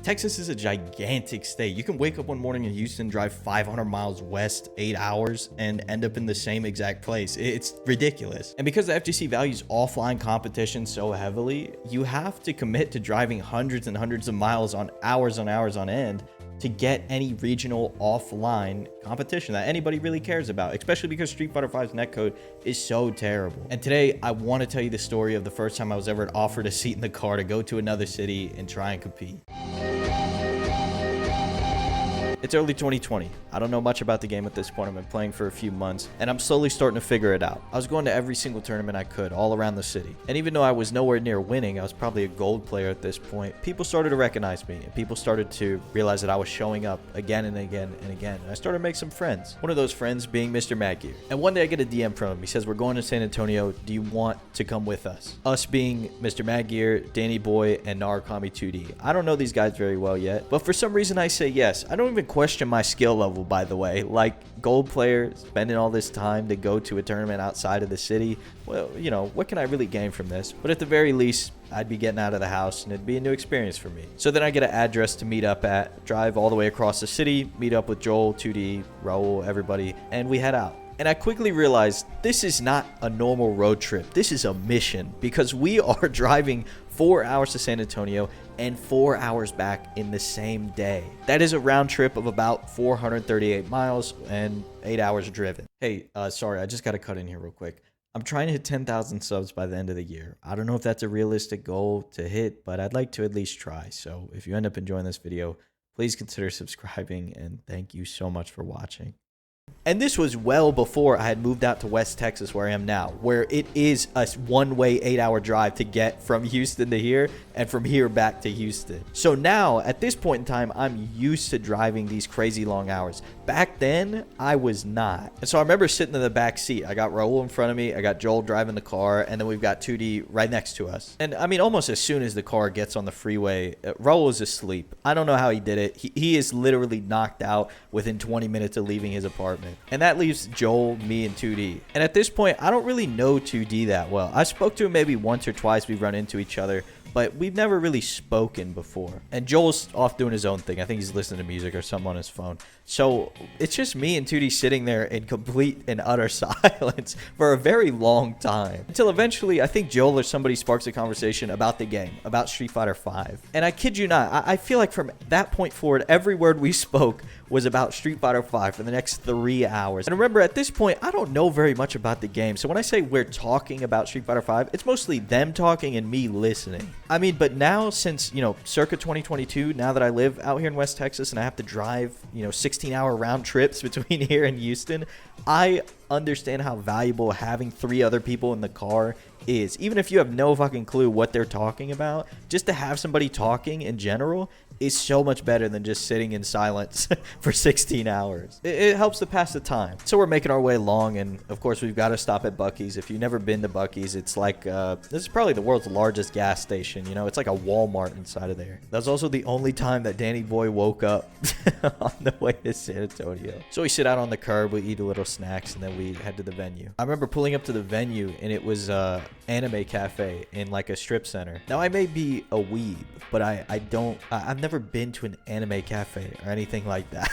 Texas is a gigantic state. You can wake up one morning in Houston, drive 500 miles west, 8 hours, and end up in the same exact place. It's ridiculous. And because the FGC values offline competition so heavily, you have to commit to driving hundreds and hundreds of miles on hours on end to get any regional offline competition that anybody really cares about, especially because Street Fighter V's netcode is so terrible. And today, I want to tell you the story of the first time I was ever offered a seat in the car to go to another city and try and compete. It's early 2020. I don't know much about the game at this point. I've been playing for a few months, and I'm slowly starting to figure it out. I was going to every single tournament I could all around the city. And even though I was nowhere near winning, I was probably a gold player at this point, people started to recognize me, and people started to realize that I was showing up again and again and again. And I started to make some friends. One of those friends being Mr. Maggear. And one day I get a DM from him. He says, "We're going to San Antonio. Do you want to come with us?" Us being Mr. Maggear, Danny Boy, and Narukami 2D. I don't know these guys very well yet, but for some reason I say yes. I don't even question my skill level, by the way. Like, gold player, spending all this time to go to a tournament outside of the city, well, you know, what can I really gain from this? But at the very least, I'd be getting out of the house and it'd be a new experience for me. So then I get an address to meet up at, drive all the way across the city, meet up with Joel, 2D, Raul, everybody, and we head out. And I quickly realized this is not a normal road trip. This is a mission, because we are driving 4 hours to San Antonio and 4 hours back in the same day. That is a round trip of about 438 miles and 8 hours driven. Hey, sorry, I just got to cut in here real quick. I'm trying to hit 10,000 subs by the end of the year. I don't know if that's a realistic goal to hit, but I'd like to at least try. So if you end up enjoying this video, please consider subscribing, and thank you so much for watching. And this was well before I had moved out to West Texas, where I am now, where it is a one-way 8-hour drive to get from Houston to here and from here back to Houston. So now, at this point in time, I'm used to driving these crazy long hours. Back then, I was not. And so I remember sitting in the back seat. I got Raul in front of me, I got Joel driving the car, and then we've got 2D right next to us. And I mean, almost as soon as the car gets on the freeway, Raul is asleep. I don't know how he did it. He is literally knocked out within 20 minutes of leaving his apartment. And that leaves Joel, me, and 2D. And at this point, I don't really know 2D that well. I spoke to him maybe once or twice. We've run into each other, but we've never really spoken before. And Joel's off doing his own thing. I think he's listening to music or something on his phone. So it's just me and 2D sitting there in complete and utter silence for a very long time. Until eventually, I think Joel or somebody sparks a conversation about the game, about Street Fighter V. And I kid you not, I feel like from that point forward, every word we spoke was about Street Fighter V for the next 3 hours. And remember, at this point, I don't know very much about the game. So when I say we're talking about Street Fighter V, it's mostly them talking and me listening. I mean, but now, since, you know, circa 2022, now that I live out here in West Texas and I have to drive, you know, 16-hour round trips between here and Houston, I understand how valuable having 3 other people in the car is. Even if you have no fucking clue what they're talking about, just to have somebody talking in general is so much better than just sitting in silence for 16 hours. It helps to pass the time. So we're making our way along, and of course we've got to stop at Buc-ee's. If you've never been to Buc-ee's, it's like, this is probably the world's largest gas station. You know, it's like a Walmart inside of there. That was also the only time that Danny Boy woke up on the way to San Antonio. So we sit out on the curb, we eat a little snacks, and then we head to the venue. I remember pulling up to the venue, and it was anime cafe in like a strip center. Now, I may be a weeb, but I've never been to an anime cafe or anything like that.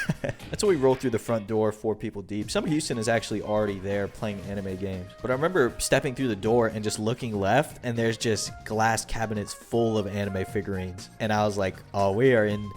That's when we roll through the front door, 4 people deep. Some of Houston is actually already there playing anime games. But I remember stepping through the door and just looking left, and there's just glass cabinets full of anime figurines. And I was like, oh, we are in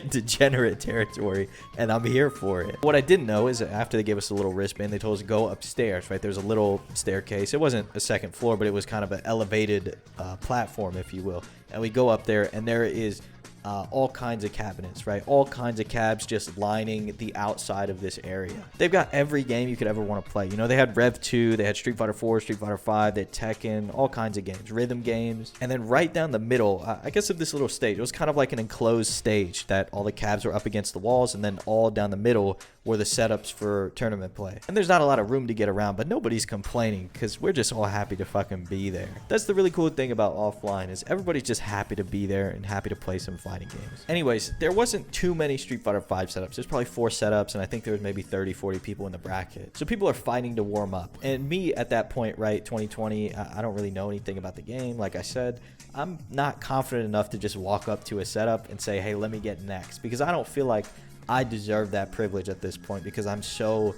degenerate territory, and I'm here for it. What I didn't know is that after they gave us a little wristband, they told us to go upstairs, right? There's a little staircase. It wasn't a second floor, but it was kind of an elevated platform, if you will. And we go up there, and there is all kinds of cabinets, right? All kinds of cabs just lining the outside of this area. They've got every game you could ever want to play. You know, they had Rev 2, they had Street Fighter 4, Street Fighter 5, they had Tekken, all kinds of games, rhythm games. And then right down the middle, I guess of this little stage, it was kind of like an enclosed stage that all the cabs were up against the walls, and then all down the middle were the setups for tournament play. And there's not a lot of room to get around, but nobody's complaining because we're just all happy to fucking be there. That's the really cool thing about offline, is everybody's just happy to be there and happy to play some fighting games. Anyways, there wasn't too many Street Fighter V setups. There's probably 4 setups, and I think there was maybe 30, 40 people in the bracket. So people are fighting to warm up. And me at that point, right, 2020, I don't really know anything about the game. Like I said, I'm not confident enough to just walk up to a setup and say, hey, let me get next, because I don't feel like I deserve that privilege at this point, because I'm so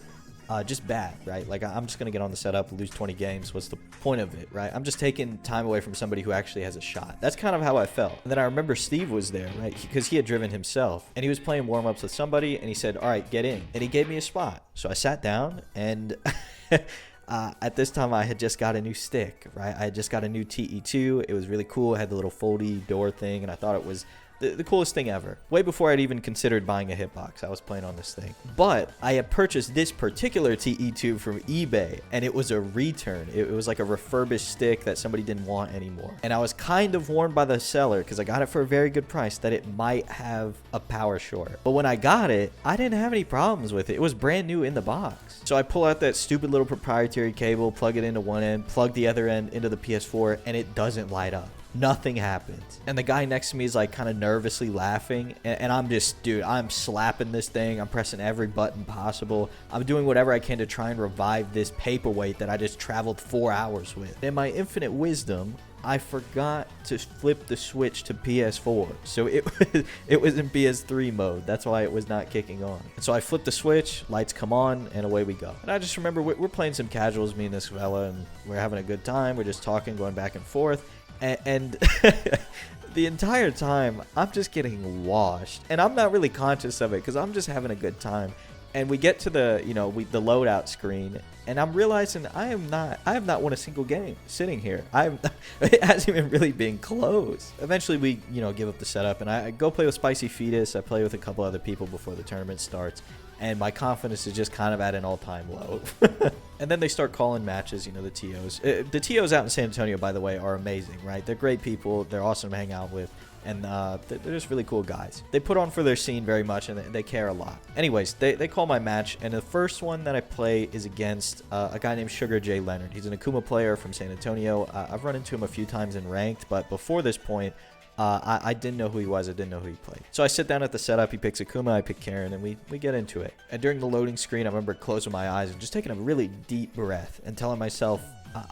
just bad, right? Like, I'm just gonna get on the setup, lose 20 games. What's the point of it, right? I'm just taking time away from somebody who actually has a shot. That's kind of how I felt. And then I remember Steve was there, right? Because he had driven himself, and he was playing warm-ups with somebody, and he said, all right, get in. And he gave me a spot. So I sat down, and at this time, I had just got a new stick, right? I had just got a new TE2. It was really cool. It had the little foldy door thing, and I thought it was the coolest thing ever. Way before I'd even considered buying a hitbox, I was playing on this thing. But I had purchased this particular TE2 from eBay, and it was a return. It was like a refurbished stick that somebody didn't want anymore. And I was kind of warned by the seller, because I got it for a very good price, that it might have a power short. But when I got it, I didn't have any problems with it. It was brand new in the box. So I pull out that stupid little proprietary cable, plug it into one end, plug the other end into the PS4, and it doesn't light up. Nothing happens. And the guy next to me is like kind of nervously laughing. And I'm just, dude, I'm slapping this thing. I'm pressing every button possible. I'm doing whatever I can to try and revive this paperweight that I just traveled 4 hours with. In my infinite wisdom, I forgot to flip the switch to PS4. So it was in PS3 mode. That's why it was not kicking on. And so I flipped the switch, lights come on, and away we go. And I just remember we're playing some casuals, me and this fella, and we're having a good time. We're just talking, going back and forth. And the entire time, I'm just getting washed. And I'm not really conscious of it, because I'm just having a good time. And we get to the, the loadout screen, and I'm realizing I have not won a single game sitting here. It hasn't even really been close. Eventually, we, give up the setup, and I go play with Spicy Fetus. I play with a couple other people before the tournament starts, and my confidence is just kind of at an all-time low. And then they start calling matches, the TOs. The TOs out in San Antonio, by the way, are amazing, right? They're great people. They're awesome to hang out with. And they're just really cool guys. They put on for their scene very much, and they care a lot. Anyways, they call my match, and the first one that I play is against a guy named Sugar J. Leonard. He's an Akuma player from San Antonio. I've run into him a few times in ranked, but before this point, I didn't know who he was. I didn't know who he played. So I sit down at the setup. He picks Akuma. I pick Karen, and we get into it. And during the loading screen, I remember closing my eyes and just taking a really deep breath and telling myself,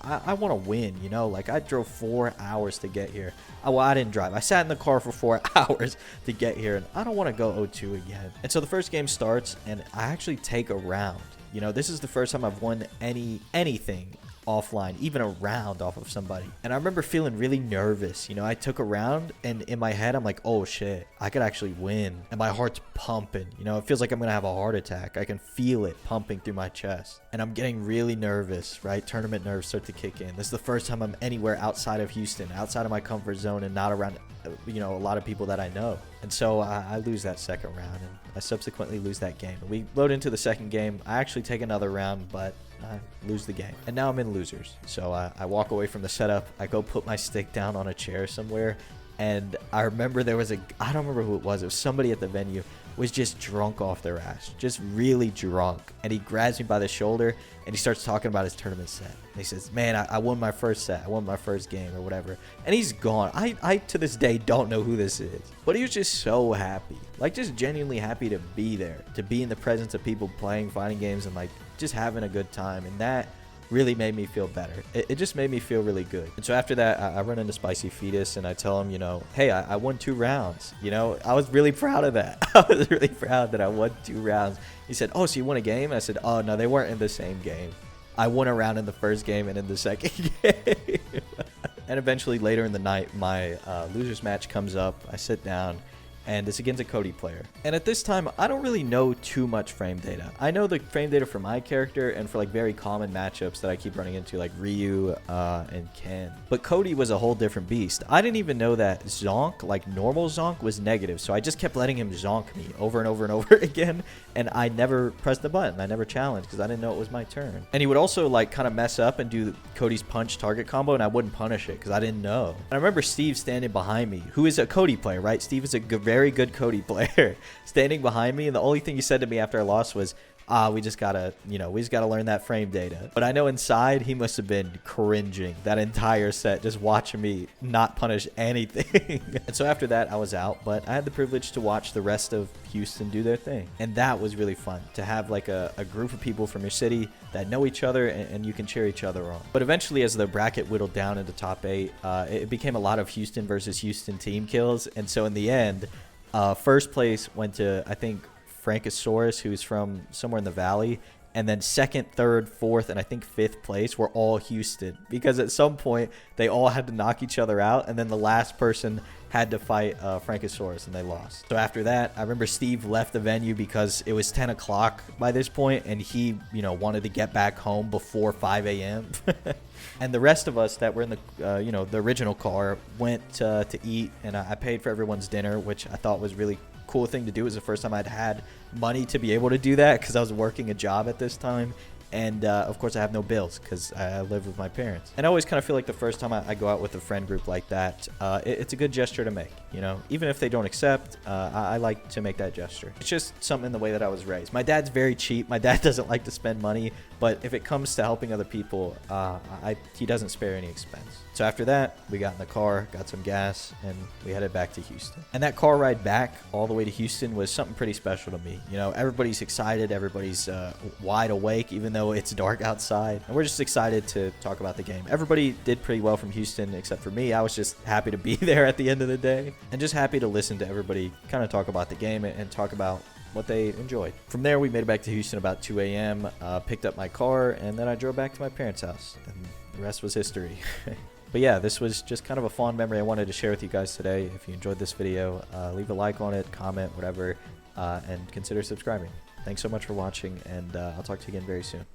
I want to win, Like, I drove 4 hours to get here. Well, I didn't drive. I sat in the car for 4 hours to get here, and I don't want to go 0-2 again. And so the first game starts, and I actually take a round. This is the first time I've won anything offline, even a round off of somebody. And I remember feeling really nervous. I took a round, and in my head, I'm like, oh shit, I could actually win. And my heart's pumping. It feels like I'm gonna have a heart attack. I can feel it pumping through my chest. And I'm getting really nervous, right? Tournament nerves start to kick in. This is the first time I'm anywhere outside of Houston, outside of my comfort zone, and not around, a lot of people that I know. And so I lose that second round, and I subsequently lose that game. We load into the second game. I actually take another round, but I lose the game. And now I'm in losers. So I walk away from the setup. I go put my stick down on a chair somewhere. And I remember there was I don't remember who it was. It was somebody at the venue was just drunk off their ass. Just really drunk. And he grabs me by the shoulder and he starts talking about his tournament set. And he says, man, I won my first set. I won my first game or whatever. And he's gone. I to this day don't know who this is. But he was just so happy. Like, just genuinely happy to be there. To be in the presence of people playing fighting games and, like, just having a good time. And that really made me feel better. It just made me feel really good. And so after that, I run into Spicy Fetus and I tell him, hey, I won 2 rounds. I was really proud of that. I was really proud that I won 2 rounds. He said, oh, so you won a game? And I said, oh, no, they weren't in the same game. I won a round in the first game and in the second game. And eventually later in the night, my losers match comes up. I sit down. And it's against a Cody player. And at this time, I don't really know too much frame data. I know the frame data for my character and for like very common matchups that I keep running into, like Ryu and Ken. But Cody was a whole different beast. I didn't even know that Zonk, like normal Zonk, was negative. So I just kept letting him Zonk me over and over and over again. And I never pressed the button. I never challenged because I didn't know it was my turn. And he would also like kind of mess up and do Cody's punch target combo, and I wouldn't punish it because I didn't know. And I remember Steve standing behind me, who is a Cody player, right? Steve is a very very good Cody player standing behind me, and the only thing he said to me after I lost was, we just gotta, we just gotta learn that frame data. But I know inside he must have been cringing that entire set, just watching me not punish anything. And so after that, I was out, but I had the privilege to watch the rest of Houston do their thing. And that was really fun, to have like a group of people from your city that know each other and you can cheer each other on. But eventually, as the bracket whittled down into top 8, it became a lot of Houston versus Houston team kills. And so in the end, first place went to, I think, Frankosaurus, who's from somewhere in the valley, and then second, third, fourth, and I think fifth place were all Houston, because at some point they all had to knock each other out, and then the last person had to fight Frankosaurus, and they lost. So after that, I remember Steve left the venue because it was 10 o'clock by this point, and he, wanted to get back home before 5 a.m. And the rest of us that were in the, the original car went to eat, and I paid for everyone's dinner, which I thought was really cool thing to do. It was the first time I'd had money to be able to do that, because I was working a job at this time. And of course I have no bills because I live with my parents. And I always kind of feel like the first time I go out with a friend group like that, it's a good gesture to make, even if they don't accept. I like to make that gesture. It's just something in the way that I was raised. My dad's very cheap. My dad doesn't like to spend money, but if it comes to helping other people, he doesn't spare any expense. So after that, we got in the car, got some gas, and we headed back to Houston. And that car ride back all the way to Houston was something pretty special to me. Everybody's excited. Everybody's wide awake, even though it's dark outside. And we're just excited to talk about the game. Everybody did pretty well from Houston, except for me. I was just happy to be there at the end of the day, and just happy to listen to everybody kind of talk about the game and talk about what they enjoyed. From there, we made it back to Houston about 2 a.m., picked up my car, and then I drove back to my parents' house. And the rest was history. But yeah, this was just kind of a fond memory I wanted to share with you guys today. If you enjoyed this video, leave a like on it, comment, whatever, and consider subscribing. Thanks so much for watching, and I'll talk to you again very soon.